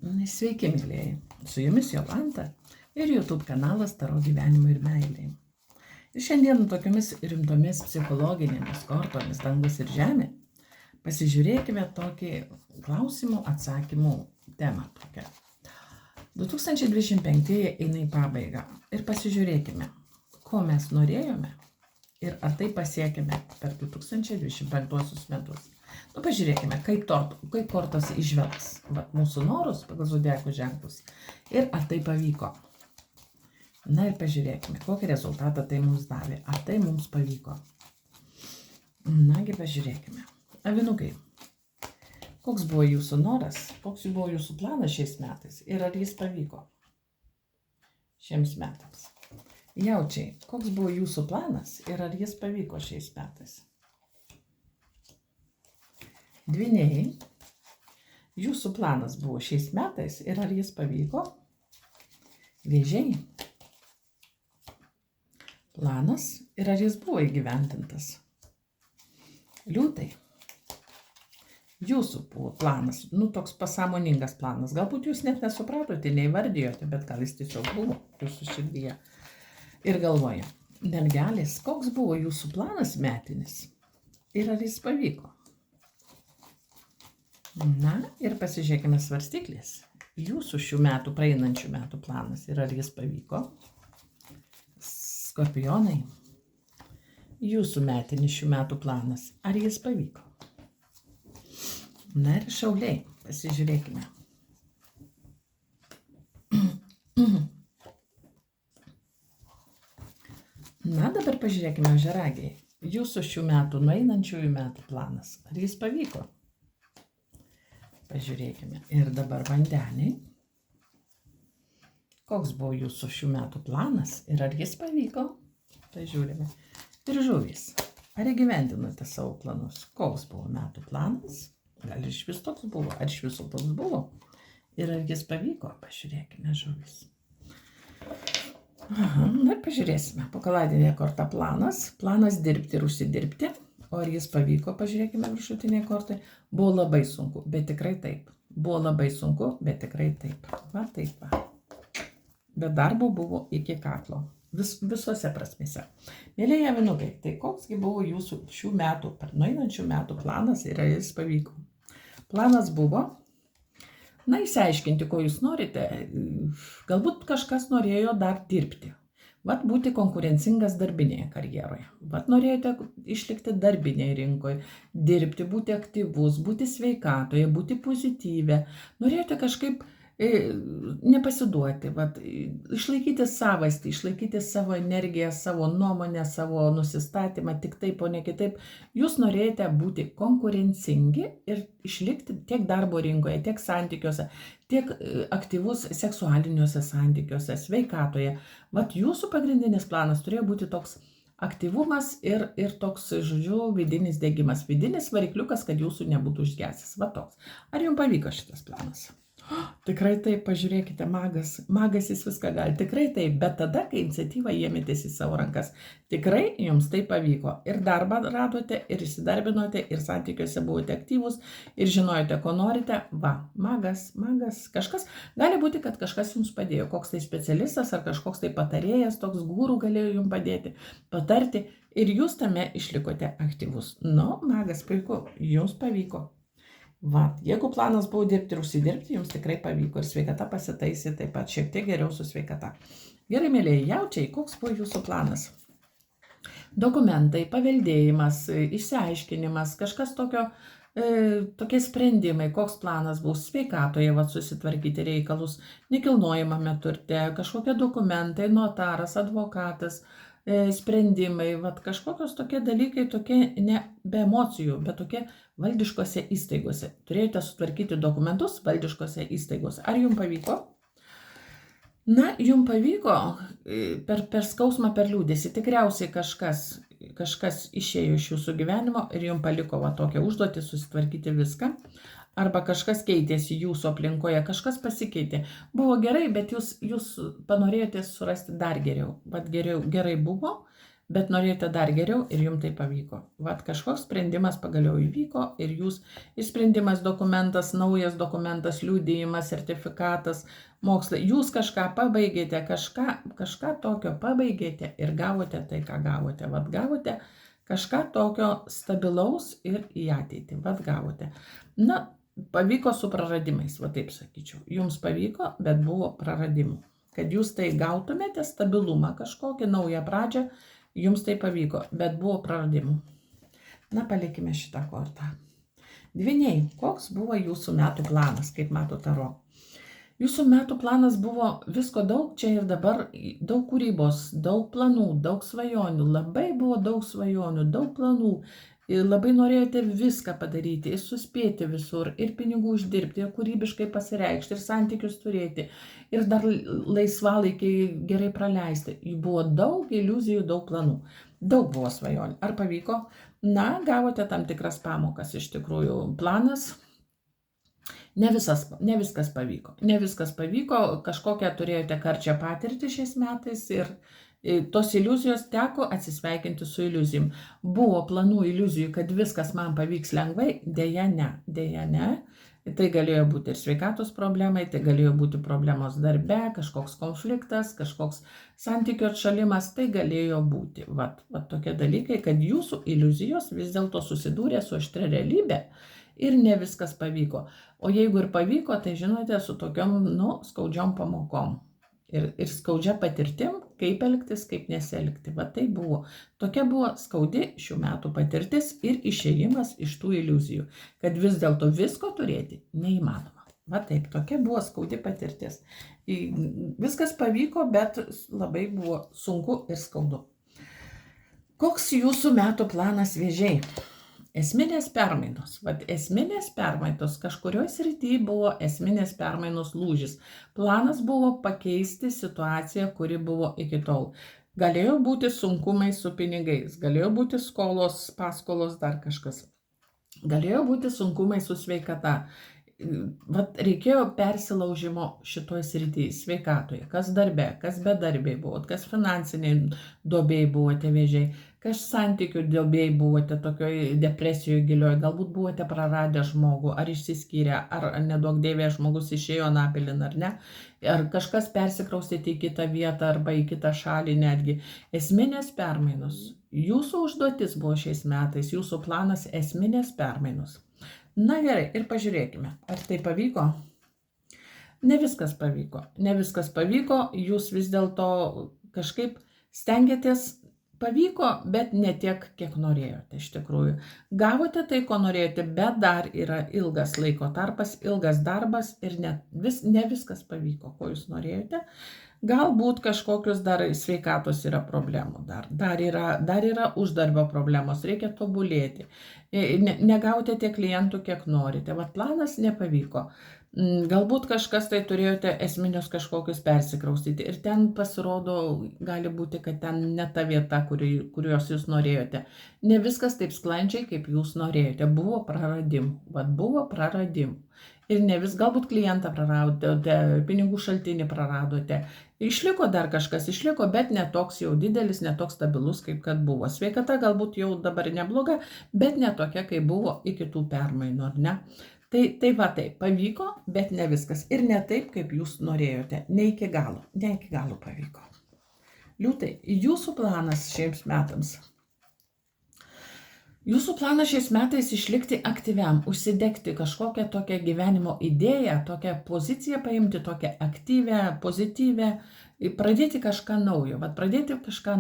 Sveiki, mėlėjai. Su jumis Jolanta ir YouTube kanalas Taro gyvenimui ir meilei. Ir šiandien tokiomis rimtomis psichologinėmis kortomis dangus ir žemė pasižiūrėkime tokį klausimų atsakymų temą tokią. 2025 eina į pabaigą ir pasižiūrėkime, ko mes norėjome ir ar tai pasiekime per 2025 metus. Pažiūrėkime, kaip kortos įžvelgs mūsų norus pagal zodiako ženklus ir ar tai pavyko. Na ir pažiūrėkime, kokį rezultatą tai mums davė, ar tai mums pavyko. Nagi, pažiūrėkime. Avinukai, koks buvo jūsų noras, koks buvo jūsų planas šiais metais ir ar jis pavyko šiems metams. Jaučiai, koks buvo jūsų planas ir ar jis pavyko šiais metais. Dvyniai, jūsų planas buvo šiais metais ir ar jis pavyko. Vėžiai, planas ir ar jis buvo įgyvendintas. Liūtai, jūsų buvo planas, toks pasąmoningas planas. Galbūt jūs net nesupratote, neįvardijote, bet gal jis tiesiog buvo jūsų širdyje ir galvoje. Mergelės, koks buvo jūsų planas metinis ir ar jis pavyko. Na ir pasižiūrėkime svarstyklės. Jūsų šių metų, praeinančių metų planas ir ar jis pavyko. Skorpionai, jūsų metinis šių metų planas, ar jis pavyko. Na ir šauliai, pasižiūrėkime. Na dabar pažiūrėkime ožiaragiai. Jūsų šių metų, nueinančiųjų metų planas, ar jis pavyko. Pažiūrėkime. Ir dabar vandeniai. Koks buvo jūsų šių metų planas ir ar jis pavyko? Pažiūrime. Ir žuvys. Ar įgyvendinote savo planus? Koks buvo metų planas? Gal iš vis toks buvo? Ar iš viso toks buvo? Ir ar jis pavyko? Pažiūrėkime žuvys. Na ir pažiūrėsime. Po kaladinėje korta planas. Planas dirbti ir užsidirbti. O ar jis pavyko, pažiūrėkime viršutinėje kortai, buvo labai sunku, bet tikrai taip. Buvo labai sunku, bet tikrai taip. Va taip va. Bet darbo buvo iki kaklo. Visose prasmėse. Mėlėjai avinukai, tai koksgi buvo jūsų šių metų, nueinančių metų planas ir ar jis pavyko? Planas buvo, išsiaiškinti, ko jūs norite. Galbūt kažkas norėjo dar dirbti. Vat būti konkurencingas darbinėje karjeroje. Vat norėjote išlikti darbinėje rinkoje, dirbti, būti aktyvus, būti sveikatoje, būti pozityvė. Norėjote kažkaip nepasiduoti, išlaikyti savastį, išlaikyti savo energiją, savo nuomonę, savo nusistatymą, tik taip, o ne kitaip. Jūs norėjote būti konkurencingi ir išlikti tiek darbo rinkoje, tiek santykiuose, tiek aktyvus seksualiniuose santykiuose, sveikatoje. Vat jūsų pagrindinis planas turėjo būti toks aktyvumas ir toks, vidinis degimas, vidinis varikliukas, kad jūsų nebūtų užgesęs. Va toks. Ar jums pavyko šitas planas? Tikrai taip, pažiūrėkite, magas jis viską gali, tikrai taip, bet tada, kai iniciatyvą ėmėtės į savo rankas, tikrai jums tai pavyko. Ir darbą radote, ir įsidarbinote, ir santykiuose buvote aktyvus, ir žinojote, ko norite. Va, magas, kažkas, gali būti, kad kažkas jums padėjo, koks tai specialistas, ar kažkoks tai patarėjas, toks gūrų galėjo jums padėti, patarti, ir jūs tame išlikote aktyvus. Magas, puiku, jums pavyko. Va, jeigu planas buvo dirbti ir užsidirbti, jums tikrai pavyko ir sveikata pasitaisė taip pat šiek tiek geriau su sveikata. Gerai, mėlėjai, jaučiai, koks buvo jūsų planas? Dokumentai, paveldėjimas, išsiaiškinimas, kažkas tokie sprendimai, koks planas bus sveikatoje, susitvarkyti reikalus, nekilnojamame turte, kažkokie dokumentai, notaras, advokatas, sprendimai, kažkokios tokie dalykai, tokie ne be emocijų, bet tokie valdiškose įstaigose. Turėjote sutvarkyti dokumentus valdiškose įstaigose. Ar jums pavyko? Jums pavyko per skausmą, per liūdėsį. Tikriausiai kažkas išėjo iš jūsų gyvenimo ir jums paliko tokią užduotį susitvarkyti viską. Arba kažkas keitėsi jūsų aplinkoje, kažkas pasikeitė. Buvo gerai, bet jūs panorėjote surasti dar geriau. Gerai buvo, bet norėjote dar geriau ir jums tai pavyko. Vat kažkoks sprendimas pagaliau įvyko ir jūs, ir sprendimas, dokumentas, naujas dokumentas, liudijimas, sertifikatas, mokslai, jūs kažką pabaigėte, kažką tokio pabaigėte ir gavote tai, ką gavote. Vat gavote kažką tokio stabilaus ir į ateitį. Vat gavote. Na, pavyko su praradimais, va taip sakyčiau. Jums pavyko, bet buvo praradimų. Kad jūs tai gautumėte, stabilumą kažkokį, naują pradžią, jums tai pavyko, bet buvo praradimų. Na, palikime šitą kortą. Dvyniai, koks buvo jūsų metų planas, kaip mato taro? Jūsų metų planas buvo visko daug čia ir dabar, daug kūrybos, daug planų, daug svajonių, labai buvo daug svajonių, daug planų. Ir labai norėjote viską padaryti, ir suspėti visur, ir pinigų uždirbti, ir kūrybiškai pasireikšti, ir santykius turėti, ir dar laisvalaikį gerai praleisti. Buvo daug iliuzijų, daug planų, daug buvo svajonių. Ar pavyko? Na, gavote tam tikras pamokas, iš tikrųjų, planas. Ne viskas pavyko. Ne viskas pavyko, kažkokią turėjote karčią patirtį šiais metais ir tos iliuzijos teko atsisveikinti su iliuzijom. Buvo planų iliuzijų, kad viskas man pavyks lengvai, dėja ne. Tai galėjo būti ir sveikatos problemai, tai galėjo būti problemos darbe, kažkoks konfliktas, kažkoks santykių atšalimas, tai galėjo būti. Vat tokie dalykai, kad jūsų iliuzijos vis dėlto susidūrė su aštria realybė ir ne viskas pavyko. O jeigu ir pavyko, tai žinote, su tokiom, skaudžiom pamokom. Ir skaudžia patirtim, kaip elgtis, kaip nesielgti. Va tai buvo. Tokia buvo skaudi šių metų patirtis ir išėjimas iš tų iliuzijų, kad vis dėlto visko turėti neįmanoma. Va taip, tokia buvo skaudi patirtis. Viskas pavyko, bet labai buvo sunku ir skaudu. Koks jūsų metų planas Vėžiai? Esminės permainos. Vat esminės permainos, kažkurioje srityje buvo esminės permainos lūžis. Planas buvo pakeisti situaciją, kuri buvo iki tol. Galėjo būti sunkumai su pinigais, galėjo būti skolos, paskolos, dar kažkas. Galėjo būti sunkumai su sveikata. Vat reikėjo persilaužimo šitoje srityje, sveikatoje, kas darbe, kas bedarbiai buvo, kas finansiniai duobėjai buvote Vėžiai, kas santykių duobėjai buvote tokioje depresijoje gilioje, galbūt buvote praradę žmogų, ar išsiskyrę, ar neduok dievė žmogus išėjo anapilin, ar ne, ar kažkas persikraustyti į kitą vietą arba į kitą šalį netgi. Esminės permainos. Jūsų užduotis buvo šiais metais, jūsų planas esminės permainos. Na gerai, ir pažiūrėkime, ar tai pavyko? Ne viskas pavyko. Ne viskas pavyko, jūs vis dėlto kažkaip stengiatės, pavyko, bet ne tiek, kiek norėjote iš tikrųjų. Gavote tai, ko norėjote, bet dar yra ilgas laiko tarpas, ilgas darbas ir ne viskas pavyko, ko jūs norėjote. Galbūt kažkokius dar sveikatos yra problemų, dar yra uždarbio problemos, reikia tobulėti, negauti tiek klientų, kiek norite, vat planas nepavyko. Galbūt kažkas tai turėjote esminius kažkokius persikraustyti ir ten pasirodo, gali būti, kad ten ne ta vieta, kurios jūs norėjote. Ne viskas taip sklandžiai, kaip jūs norėjote, buvo praradimų. Ir ne vis, galbūt klientą praradote, pinigų šaltinį praradote. Išliko dar kažkas, bet ne toks jau didelis, ne toks stabilus, kaip kad buvo. Sveikata galbūt jau dabar nebloga, bet ne tokia, kaip buvo iki tų permainų, ar ne? Tai va taip, pavyko, bet ne viskas. Ir ne taip, kaip jūs norėjote. Ne iki galo pavyko. Liūtai, jūsų planas šiems metams. Jūsų planas šiais metais išlikti aktyviam, užsidegti kažkokią tokią gyvenimo idėją, tokią poziciją paimti, tokią aktyvę, pozityvę, pradėti kažką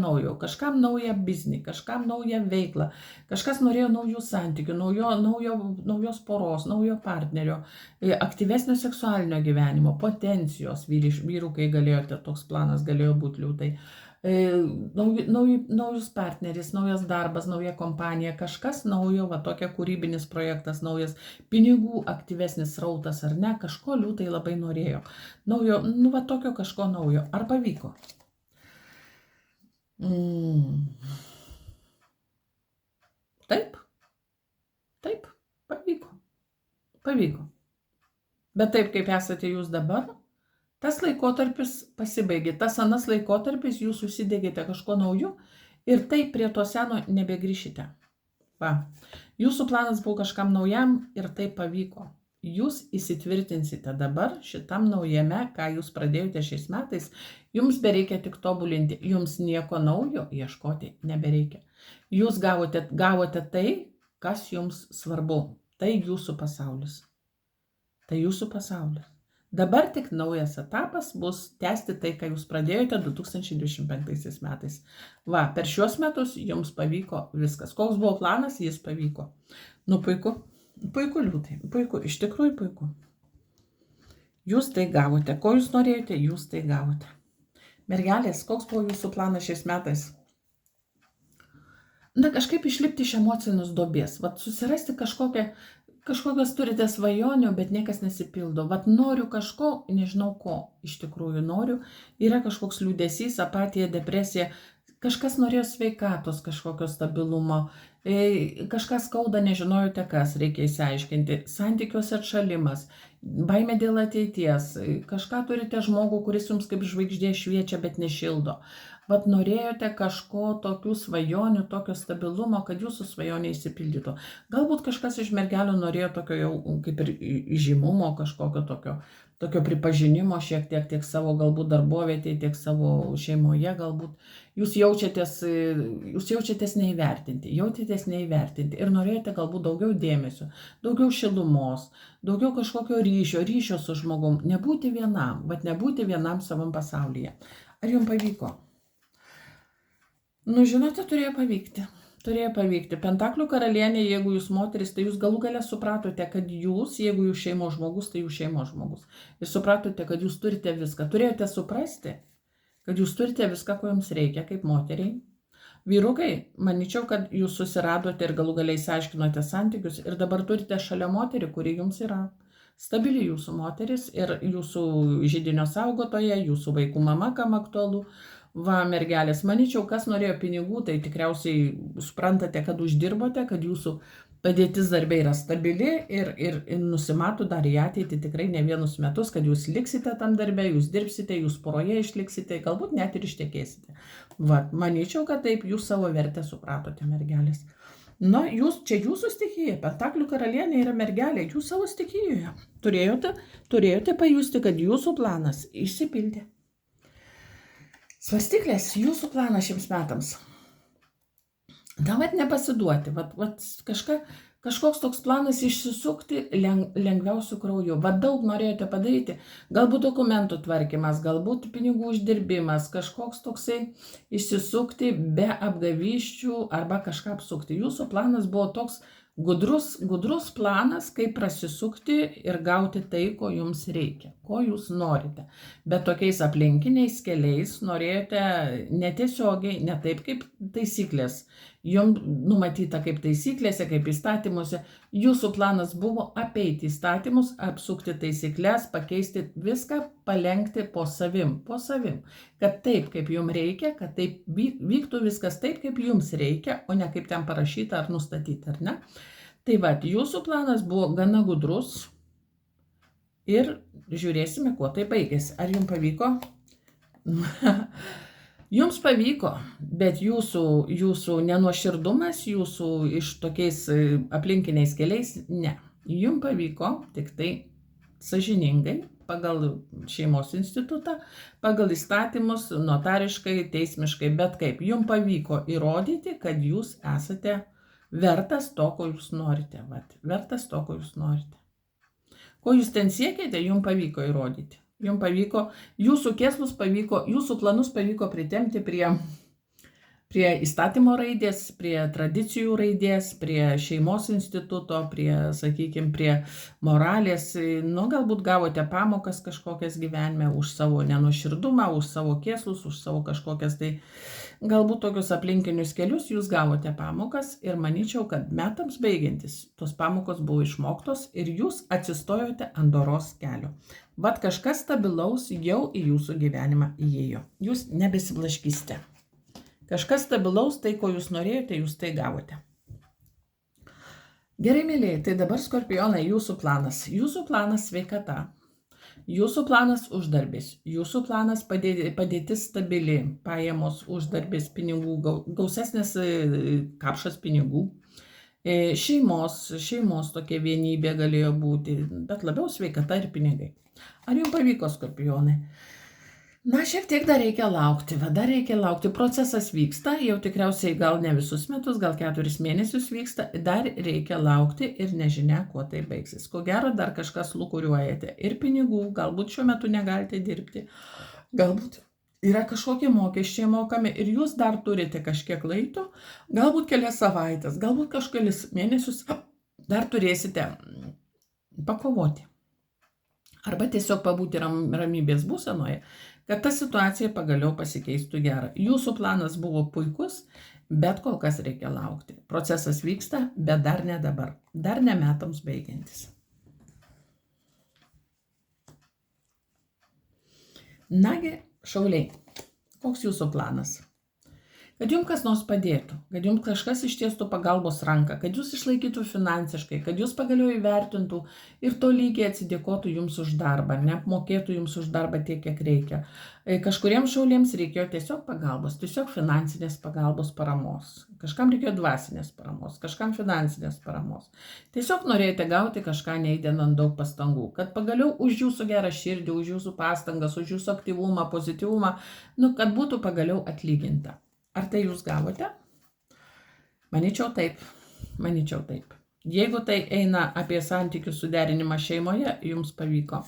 naujo, kažkam naują biznį, kažkam naują veiklą, kažkas norėjo naujų santykių, naujos poros, naujo partnerio, aktyvesnio seksualinio gyvenimo, potencijos, vyrukai galėjote, toks planas galėjo būti liūtai. Naujus partneris, naujas darbas, nauja kompanija, kažkas naujo, va tokia kūrybinis projektas, naujas pinigų aktyvesnis srautas ar ne, kažko liūtai labai norėjo. Naujo, va tokio kažko naujo. Ar pavyko? Taip, pavyko. Bet taip, kaip esate jūs dabar, tas laikotarpis pasibaigė, tas anas laikotarpis jūs užsidegėte kažko naujo Ir taip prie to seno nebegrįšite. Va. Jūsų planas buvo kažkam naujam ir tai pavyko. Jūs įsitvirtinsite dabar šitam naujame, ką jūs pradėjote šiais metais. Jums bereikia tik tobulinti. Jums nieko naujo ieškoti nebereikia. Jūs gavote tai, kas jums svarbu. Tai jūsų pasaulis. Tai jūsų pasaulis. Dabar tik naujas etapas bus tęsti tai, ką jūs pradėjote 2025 metais. Va, per šiuos metus jums pavyko viskas. Koks buvo planas, jis pavyko. Nu, puiku. Puiku, liūtai. Puiku. Iš tikrųjų puiku. Jūs tai gavote. Ko jūs norėjote, jūs tai gavote. Mergelės, koks buvo jūsų planas šiais metais? Na, kažkaip išlipti iš emocinės duobės. Vat susirasti kažkokios turite svajonių, bet niekas nesipildo. Vat noriu kažko, nežinau ko, iš tikrųjų noriu. Yra kažkoks liūdesys, apatija, depresija. Kažkas norėjo sveikatos, kažkokio stabilumo. Kažkas skauda, nežinojote kas, reikia įsiaiškinti. Santykiuose atšalimas, baimė dėl ateities. Kažką turite žmogų, kuris jums kaip žvaigždė šviečia, bet nešildo. Vat norėjote kažko, tokių svajonių, tokio stabilumo, kad jūsų svajonė įsipildytų. Galbūt kažkas iš mergelių norėjo tokio jau kaip ir žymumo, kažkokio tokio pripažinimo šiek tiek savo galbūt darbovietėje, tiek savo šeimoje galbūt. Jūs jaučiatės neįvertinti ir norėjote galbūt daugiau dėmesio, daugiau šilumos, daugiau kažkokio ryšio su žmogum. Nebūti vienam savam pasaulyje. Ar jums pavyko? Nu, žinote, turėjo pavykti. Pentaklių karalienė, jeigu jūs moteris, tai jūs galų gale supratote, kad jūs, jeigu jūs šeimos žmogus, tai jūs šeimos žmogus. Ir supratote, kad jūs turite viską. Turėjote suprasti, kad jūs turite viską, ko jums reikia, kaip moteriai. Vyrukai, manyčiau, kad jūs susiradote ir galų gale įsiaiškinote santykius ir dabar turite šalia moterį, kuri jums yra stabili jūsų moteris ir jūsų židinio saugotoja, jūsų vaikų mama, kam aktualu. Va, mergelės, manyčiau, kas norėjo pinigų, tai tikriausiai suprantate, kad uždirbote, kad jūsų padėtis darbė yra stabili ir nusimato dar į ateitį tikrai ne vienus metus, kad jūs liksite tam darbė, jūs dirbsite, jūs poroje išliksite, galbūt net ir ištekėsite. Va, manyčiau, kad taip jūs savo vertę supratote, mergelės. Na, čia jūsų stichija, Pentaklių karalienė yra mergelė, jūs savo stichijoje turėjote pajusti, kad jūsų planas išsipildė. Svarstyklės, jūsų planas šiems metams. Vat nepasiduoti, kažkoks toks planas išsisukti lengviausių krauju. Vat daug norėjote padaryti, galbūt dokumentų tvarkymas, galbūt pinigų uždirbimas, kažkoks toksai išsisukti be apgavysčių arba kažką apsukti. Jūsų planas buvo toks gudrus planas, kaip prasisukti ir gauti tai, ko jums reikia, ko jūs norite. Bet tokiais aplinkiniais keliais norėjote netiesiogiai, ne taip kaip taisyklės. Jums numatyta kaip taisyklėse, kaip įstatymuose. Jūsų planas buvo apeiti įstatymus, apsukti taisyklės, pakeisti viską, palenkti po savim. Kad taip, kaip jums reikia, kad taip vyktų viskas taip, kaip jums reikia, o ne kaip ten parašyta ar nustatyta, ar ne? Tai va, jūsų planas buvo gana gudrus ir žiūrėsime, kuo tai baigėsi. Ar jums pavyko? Jums pavyko, bet jūsų nenuoširdumas, jūsų iš tokiais aplinkiniais keliais, ne. Jums pavyko tik tai sąžiningai, pagal šeimos institutą, pagal įstatymus, notariškai, teismiškai, bet kaip. Jums pavyko įrodyti, kad jūs esate vertas to, ko jūs norite. Vertas to, ko jūs norite. Ko jūs ten siekėte, jums pavyko įrodyti. Jums pavyko, jūsų kėslus pavyko, jūsų planus pavyko pritempti prie įstatymo raidės, prie tradicijų raidės, prie šeimos instituto, prie moralės. Nu, galbūt gavote pamokas kažkokias gyvenime už savo nenuoširdumą, už savo kėslus, už savo kažkokias tai galbūt tokius aplinkinius kelius jūs gavote pamokas ir manyčiau, kad metams baigiantis tos pamokos buvo išmoktos ir jūs atsistojote ant doros kelio. Vat kažkas stabilaus jau į jūsų gyvenimą įėjo. Jūs nebesiblaškysite. Kažkas stabilaus, tai ko jūs norėjote, jūs tai gavote. Gerai, mėlyje, tai dabar skorpionai, jūsų planas. Jūsų planas sveikata. Jūsų planas uždarbis, jūsų planas padėtis stabili, pajamos uždarbis, pinigų, gausesnis kapšas pinigų, šeimos tokia vienybė galėjo būti, bet labiau sveikata ir pinigai. Ar jums pavyko, skorpionai? Na, šiek tiek dar reikia laukti, procesas vyksta, jau tikriausiai gal ne visus metus, gal 4 mėnesius vyksta, dar reikia laukti ir nežinia, kuo tai baigsis. Ko gero, dar kažkas lūkuriuojate ir pinigų, galbūt šiuo metu negalite dirbti, galbūt yra kažkokie mokesčiai mokami ir jūs dar turite kažkiek laiko, galbūt kelias savaitės, galbūt kažkelis mėnesius dar turėsite pakovoti. Arba tiesiog pabūti ramybės būsenoje, kad ta situacija pagaliau pasikeistų gerą. Jūsų planas buvo puikus, bet kol kas reikia laukti. Procesas vyksta, bet dar ne dabar. Dar ne metams baigiantis. Nagi, šauliai, koks jūsų planas? Kad jums kas nors padėtų, kad jums kažkas ištiestų pagalbos ranką, kad jūs išlaikytų finansiškai, kad jūs pagaliau įvertintų ir tolygiai atsidėkotų jums už darbą, neapmokėtų jums už darbą tiek, kiek reikia. Kažkuriems šauliems reikėjo tiesiog pagalbos, tiesiog finansinės pagalbos paramos. Kažkam reikėjo dvasinės paramos, kažkam finansinės paramos. Tiesiog norėjote gauti kažką neįdedant daug pastangų, kad pagaliau už jūsų gerą širdį, už jūsų pastangas, už jūsų aktyvumą, pozityvumą, kad būtų pagaliau atlyginta. Ar tai jūs gavote? Manyčiau taip. Jeigu tai eina apie santykių suderinimą šeimoje, jums pavyko.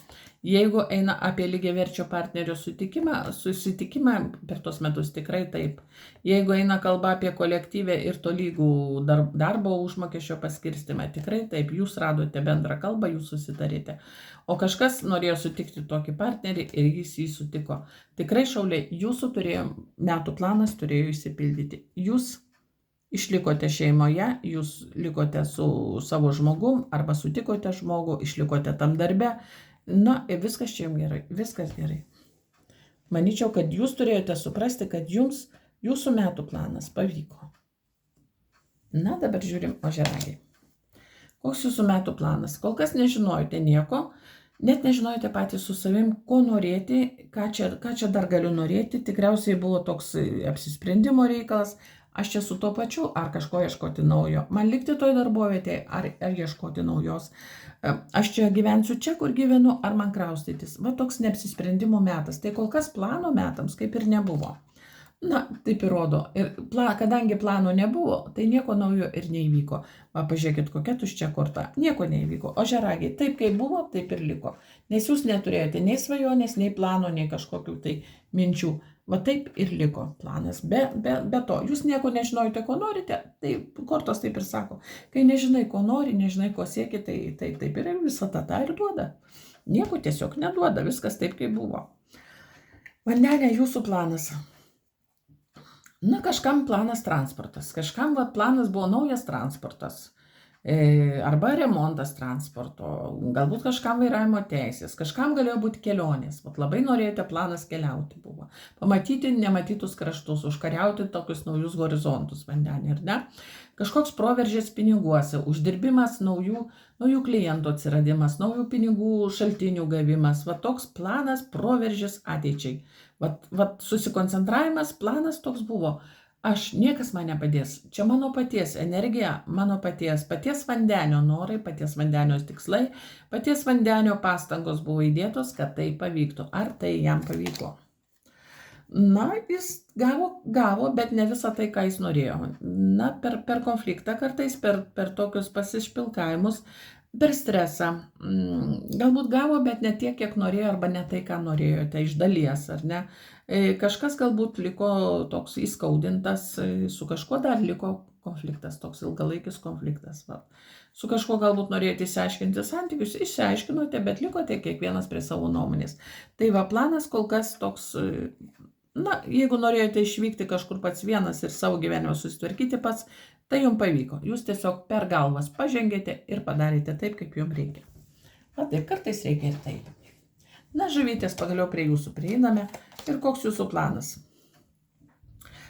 Jeigu eina apie lygiaverčio partnerio susitikimą per tos metus, tikrai taip. Jeigu eina kalba apie kolektyvę ir tolygų darbo užmokesčio paskirstimą, tikrai taip. Jūs radote bendrą kalbą, jūs susitarėte. O kažkas norėjo sutikti tokį partnerį ir jis jį sutiko. Tikrai, šauliai, jūsų metų planas turėjo išsipildyti. Jūs išlikote šeimoje, jūs likote su savo žmogum arba sutikote žmogų, išlikote tam darbe. Na, viskas čia jums gerai, viskas gerai. Manyčiau, kad jūs turėjote suprasti, kad jūsų metų planas pavyko. Na, dabar žiūrim ožiaragiai. Koks jūsų metų planas? Kol kas nežinojote nieko, net nežinojote patys su savim, ko norėti, ką čia dar galiu norėti. Tikriausiai buvo toks apsisprendimo reikalas, aš čia su tuo pačiu, ar kažko ieškoti naujo. Man likti toj darbovietėje, ar ieškoti naujos. Aš čia gyvensiu čia, kur gyvenu, ar man kraustytis. Va toks neapsisprendimo metas. Tai kol kas plano metams kaip ir nebuvo. Na, taip ir rodo. Ir kadangi plano nebuvo, tai nieko naujo ir neįvyko. Va, pažiūrėkit, kokia tuščia korta. Nieko neįvyko. Ožiaragiai, taip kaip buvo, taip ir liko. Nes jūs neturėjote nei svajonės, nei plano, nei kažkokių tai minčių. Va taip ir liko planas. Be to, jūs nieko nežinojote, ko norite, tai kortos taip ir sako. Kai nežinai, ko nori, nežinai, ko sieki, tai taip ir visata tą ir duoda. Nieko tiesiog neduoda, viskas taip, kaip buvo. Vandenė, jūsų planas. Na, kažkam planas transportas, kažkam planas buvo naujas transportas, arba remontas transporto, galbūt kažkam vairavimo teisės, kažkam galėjo būti kelionės, labai norėjote planas keliauti buvo, pamatyti nematytus kraštus, užkariauti tokius naujus horizontus vandenį, ar ne? Kažkoks proveržės piniguose, uždirbimas naujų klientų atsiradimas, naujų pinigų šaltinių gavimas, va toks planas proveržės ateičiai. Vat susikoncentravimas, planas toks buvo. Niekas man nepadės. Čia mano paties energija, mano paties vandenio norai, paties vandenio tikslai, paties vandenio pastangos buvo įdėtos, kad tai pavyktų. Ar tai jam pavyko? Na, jis gavo, bet ne visą tai, ką jis norėjo. Na, per konfliktą kartais, per tokius pasišpilkavimus, per stresą. Galbūt gavo, bet ne tiek, kiek norėjo, arba ne tai, ką norėjote iš dalies, ar ne. Kažkas galbūt liko toks įskaudintas, su kažkuo dar liko konfliktas, toks ilgalaikis konfliktas. Su kažkuo galbūt norėjote išsiaiškinti santykius, išsiaiškinote, bet likote kiekvienas prie savo nuomonės. Tai planas kol kas toks, na, jeigu norėjote išvykti kažkur pats vienas ir savo gyvenimą susitvarkyti pats, tai jums pavyko. Jūs tiesiog per galvas pažengėte ir padarėte taip, kaip jums reikia. Taip, kartais reikia ir taip. Na, žuvytės, pagaliau prie jūsų prieiname. Ir koks jūsų planas?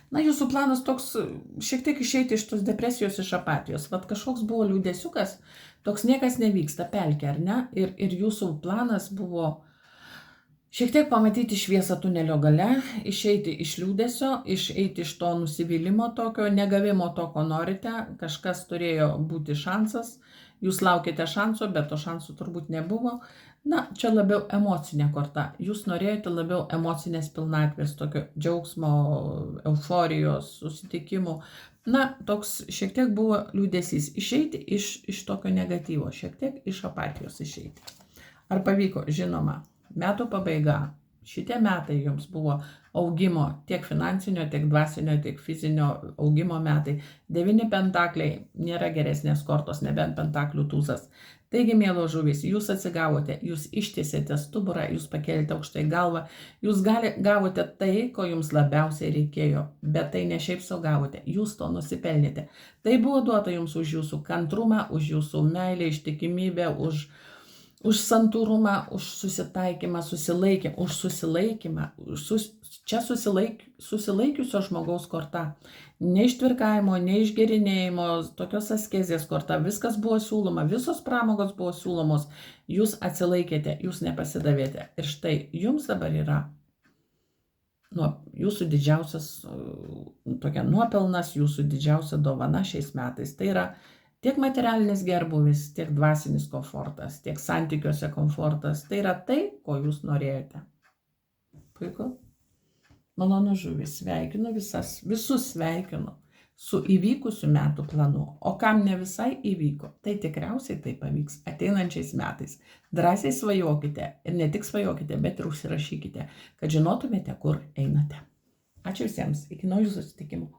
Na, jūsų planas toks šiek tiek išeiti iš tos depresijos, iš apatijos. Kažkoks buvo liūdėsiukas, toks niekas nevyksta, pelkė, ar ne? Ir jūsų planas buvo Šiek tiek pamatyti šviesą tunelio gale, išeiti iš liūdesio, išeiti iš to nusivylimo tokio, negavimo to, ko norite, kažkas turėjo būti šansas, jūs laukite šanso, bet to šansų turbūt nebuvo. Na, čia labiau emocinė korta, jūs norėjote labiau emocinės pilnatvės, tokio džiaugsmo, euforijos, susitikimų. Na, toks šiek tiek buvo liūdesys, išeiti iš tokio negatyvo, šiek tiek iš apatijos išeiti. Ar pavyko? Žinoma. Metų pabaiga. Šitie metai jums buvo augimo tiek finansinio, tiek dvasinio, tiek fizinio augimo metai. 9 pentakliai nėra geresnės kortos, nebent pentaklių tūzas. Taigi, mėlos žuvys, jūs atsigavote, jūs ištiesėte stuburą, jūs pakėlėte aukštai galvą, jūs gavote tai, ko jums labiausiai reikėjo, bet tai ne šiaip sau gavote, jūs to nusipelnėte. Tai buvo duota jums už jūsų kantrumą, už jūsų meilę, ištikimybę, už santūrumą, už susitaikymą, už susilaikymą. Čia susilaikiusio žmogaus korta. Ne ištvirkavimo, ne išgerinėjimo, tokios askezės korta. Viskas buvo siūloma, visos pramogos buvo siūlomos. Jūs atsilaikėte, jūs nepasidavėte. Ir štai jums dabar yra jūsų didžiausias tokia nuopelnas, jūsų didžiausia dovana šiais metais. Tai yra tiek materialinis gerbūvis, tiek dvasinis komfortas, tiek santykiuose komfortas. Tai yra tai, ko jūs norėjote. Puiku. Malonu žuvis. Sveikinu visus sveikinu su įvykusiu metų planu. O kam ne visai įvyko, tai tikriausiai tai pavyks ateinančiais metais. Drąsiai svajokite ir ne tik svajokite, bet ir užsirašykite, kad žinotumėte, kur einate. Ačiū visiems. Iki naujų susitikimų.